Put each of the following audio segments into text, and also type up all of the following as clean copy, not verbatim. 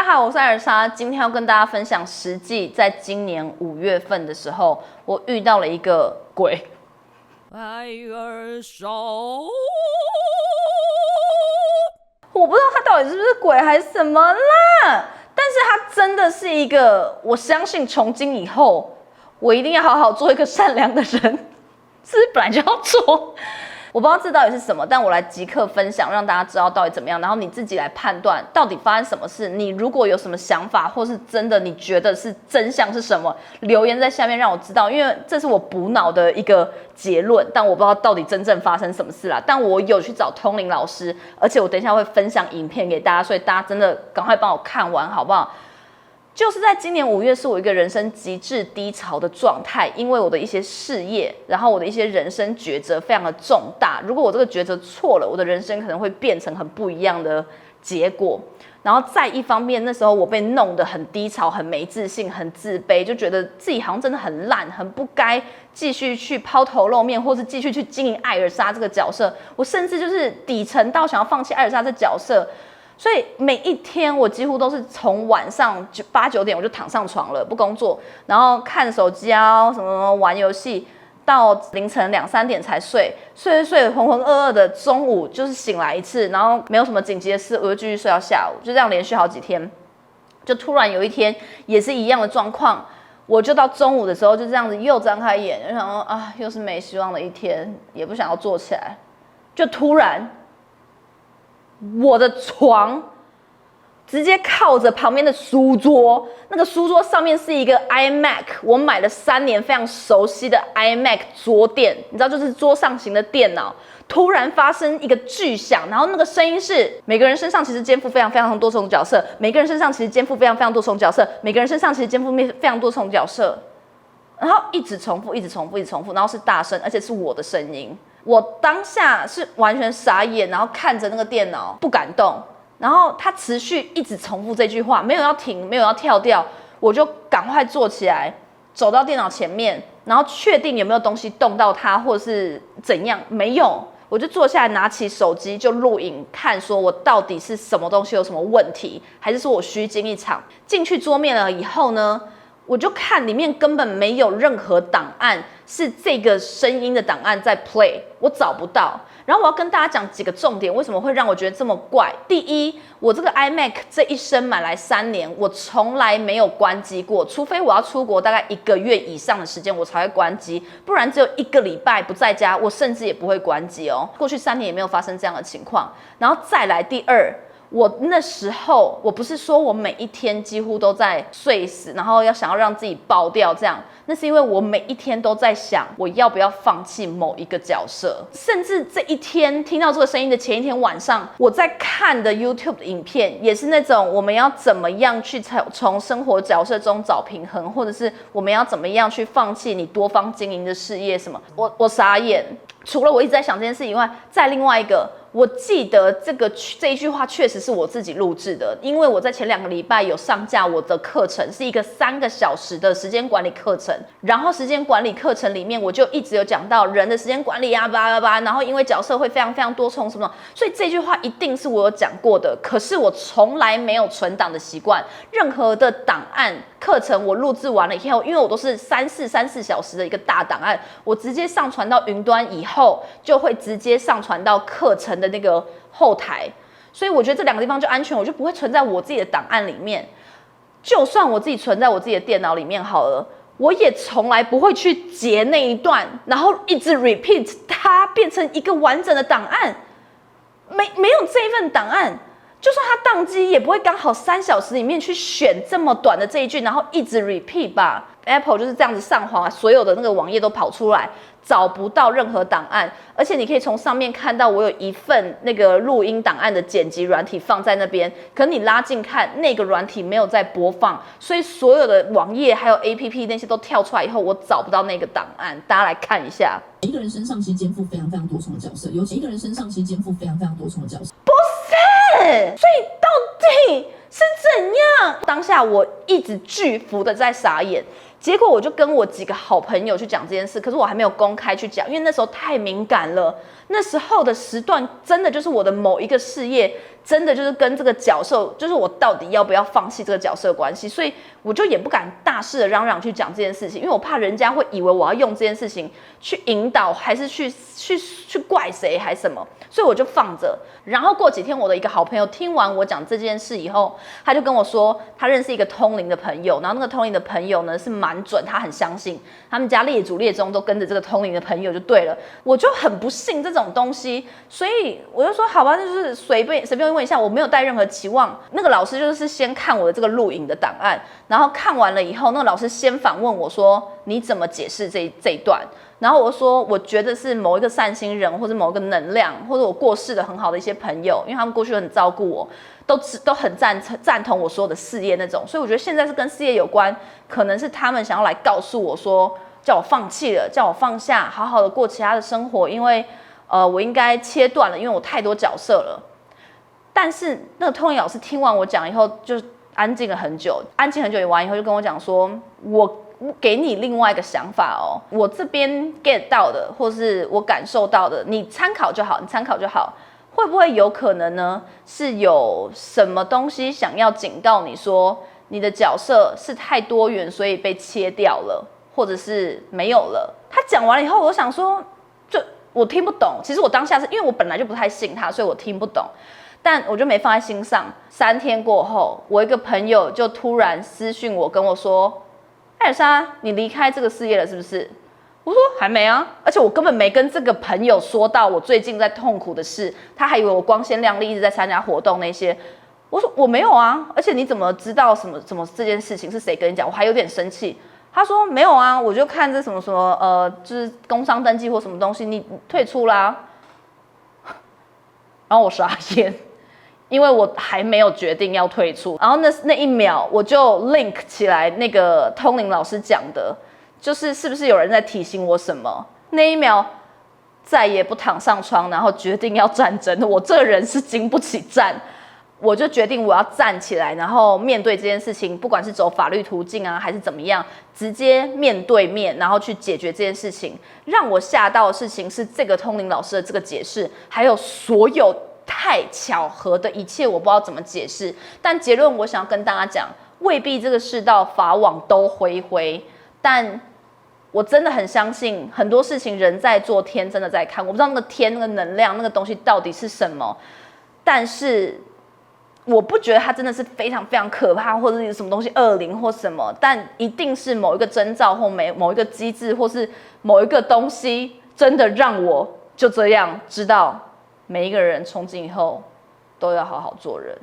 家好，我是艾尔莎，今天要跟大家分享实际在今年5月份的时候，我遇到了一个鬼。艾尔莎，我不知道他到底是不是鬼还是什么啦，但是他真的是一个，我相信从今以后，我一定要好好做一个善良的人，是不是本来就要做？我不知道这到底是什么，但我来即刻分享，让大家知道到底怎么样，然后你自己来判断到底发生什么事。你如果有什么想法，或是真的你觉得是真相是什么，留言在下面让我知道，因为这是我补脑的一个结论，但我不知道到底真正发生什么事啦。但我有去找通灵老师，而且我等一下会分享影片给大家，所以大家真的赶快帮我看完好不好？就是在今年5月，是我一个人生极致低潮的状态，因为我的一些事业，然后我的一些人生抉择非常的重大。如果我这个抉择错了，我的人生可能会变成很不一样的结果。然后在一方面，那时候我被弄得很低潮，很没自信，很自卑，就觉得自己好像真的很烂，很不该继续去抛头露面，或是继续去经营艾尔莎这个角色。我甚至就是底层到想要放弃艾尔莎这角色。所以每一天我几乎都是从晚上8、9点我就躺上床了，不工作，然后看手机啊，什么玩游戏，到凌晨2、3点才睡，睡浑浑噩噩的，中午就是醒来一次，然后没有什么紧急的事，我就继续睡到下午，就这样连续好几天。就突然有一天也是一样的状况，我就到中午的时候就这样子又张开眼，就想说啊，又是没希望的一天，也不想要坐起来，就突然。我的床直接靠着旁边的书桌，那个书桌上面是一个 iMac， 我买了3年非常熟悉的 iMac 桌垫，你知道就是桌上型的电脑，突然发生一个巨响，然后那个声音是每个人身上其实肩负非常多重角色，每个人身上其实肩负非常多重角色，每个人身上其实肩负非常多重角色，然后一直重复，然后是大声，而且是我的声音。我当下是完全傻眼，然后看着那个电脑不敢动，然后他持续一直重复这句话，没有要停，没有要跳掉，我就赶快坐起来，走到电脑前面，然后确定有没有东西动到它，或者是怎样，没有，我就坐下来拿起手机就录影看，说我到底是什么东西有什么问题，还是说我虚惊一场？进去桌面了以后呢？我就看里面根本没有任何档案是这个声音的档案在 play， 我找不到。然后我要跟大家讲几个重点，为什么会让我觉得这么怪？第一，我这个 iMac 这一生买来3年，我从来没有关机过，除非我要出国大概1个月以上的时间，我才会关机，不然只有1个礼拜不在家，我甚至也不会关机哦。过去3年也没有发生这样的情况。然后再来第二。我那时候，我不是说我每一天几乎都在睡死，然后想要让自己爆掉这样，那是因为我每一天都在想，我要不要放弃某一个角色，甚至这一天听到这个声音的前一天晚上，我在看的 YouTube 的影片也是那种我们要怎么样去从生活角色中找平衡，或者是我们要怎么样去放弃你多方经营的事业什么，我傻眼。除了我一直在想这件事以外，再另外一个。我记得这一句话确实是我自己录制的，因为我在前2个礼拜有上架我的课程，是一个3个小时的时间管理课程。然后时间管理课程里面，我就一直有讲到人的时间管理啊，然后因为角色会非常多重什么，所以这句话一定是我有讲过的。可是我从来没有存档的习惯，任何的档案课程我录制完了以后，因为我都是3、4小时的一个大档案，我直接上传到云端以后，就会直接上传到课程的那个后台，所以我觉得这2个地方就安全，我就不会存在我自己的档案里面。就算我自己存在我自己的电脑里面好了，我也从来不会去截那一段，然后一直 repeat 它变成一个完整的档案。没有这一份档案，就算它宕机，也不会刚好3小时里面去选这么短的这一句，然后一直 repeat 吧。Apple 就是这样子上滑，所有的那个网页都跑出来，找不到任何档案，而且你可以从上面看到我有一份那个录音档案的剪辑软体放在那边，可你拉近看，那个软体没有在播放，所以所有的网页还有 APP 那些都跳出来以后，我找不到那个档案。大家来看一下，一个人身上其实肩负非常多重的角色，尤其一个人身上其实肩负非常多重的角色。不是，所以到底是怎样？当下我一直巨幅的在傻眼。结果我就跟我几个好朋友去讲这件事，可是我还没有公开去讲，因为那时候太敏感了。那时候的时段，真的就是我的某一个事业，真的就是跟这个角色，就是我到底要不要放弃这个角色的关系，所以我就也不敢大肆的嚷嚷去讲这件事情，因为我怕人家会以为我要用这件事情去引导，还是去怪谁还是什么，所以我就放着。然后过几天，我的一个好朋友听完我讲这件事以后，他就跟我说，他认识一个通灵的朋友，然后那个通灵的朋友呢是蛮准，他很相信，他们家列祖列宗都跟着这个通灵的朋友就对了。我就很不信这种东西，所以我就说好吧，就是随便问一下，我没有带任何期望。那个老师就是先看我的这个录影的档案，然后看完了以后，那个老师先反问我说，你怎么解释这一段？然后我说，我觉得是某一个善心人，或者某一个能量，或者我过世的很好的一些朋友，因为他们过去很照顾我，都很赞同我所有的事业那种，所以我觉得现在是跟事业有关，可能是他们想要来告诉我说，叫我放弃了，叫我放下，好好的过其他的生活，因为我应该切断了，因为我太多角色了。但是那个通灵老师听完我讲以后，就安静了很久，完以后就跟我讲说，我给你另外一个想法哦，我这边 get 到的，或是我感受到的，你参考就好，会不会有可能呢？是有什么东西想要警告你说，你的角色是太多元，所以被切掉了，或者是没有了？他讲完了以后，我想说，我听不懂。其实我当下是因为我本来就不太信他，所以我听不懂。但我就没放在心上。3天过后，我一个朋友就突然私讯我，跟我说：“艾尔莎，你离开这个事业了是不是？”我说还没啊，而且我根本没跟这个朋友说到我最近在痛苦的事，他还以为我光鲜亮丽，一直在参加活动那些。我说我没有啊，而且你怎么知道什么这件事情是谁跟你讲？我还有点生气。他说没有啊，我就看这什么就是工商登记或什么东西，你退出啦。然后我傻眼，因为我还没有决定要退出。然后那一秒我就 link 起来那个通灵老师讲的。是不是有人在提醒我什么？那一秒再也不躺上床，然后决定要战争。我这个人是经不起战，我就决定我要站起来，然后面对这件事情，不管是走法律途径啊，还是怎么样，直接面对面，然后去解决这件事情。让我吓到的事情是这个通灵老师的这个解释，还有所有太巧合的一切，我不知道怎么解释。但结论我想要跟大家讲，未必这个世道法网都恢恢，但我真的很相信很多事情人在做，天真的在看。我不知道那个天、那个能量、那个东西到底是什么，但是我不觉得它真的是非常非常可怕，或者是什么东西恶灵或什么，但一定是某一个征兆或某一个机制，或是某一个东西，真的让我就这样知道，每一个人从今以后都要好好做人。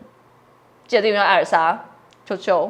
记得订阅艾尔莎，求求。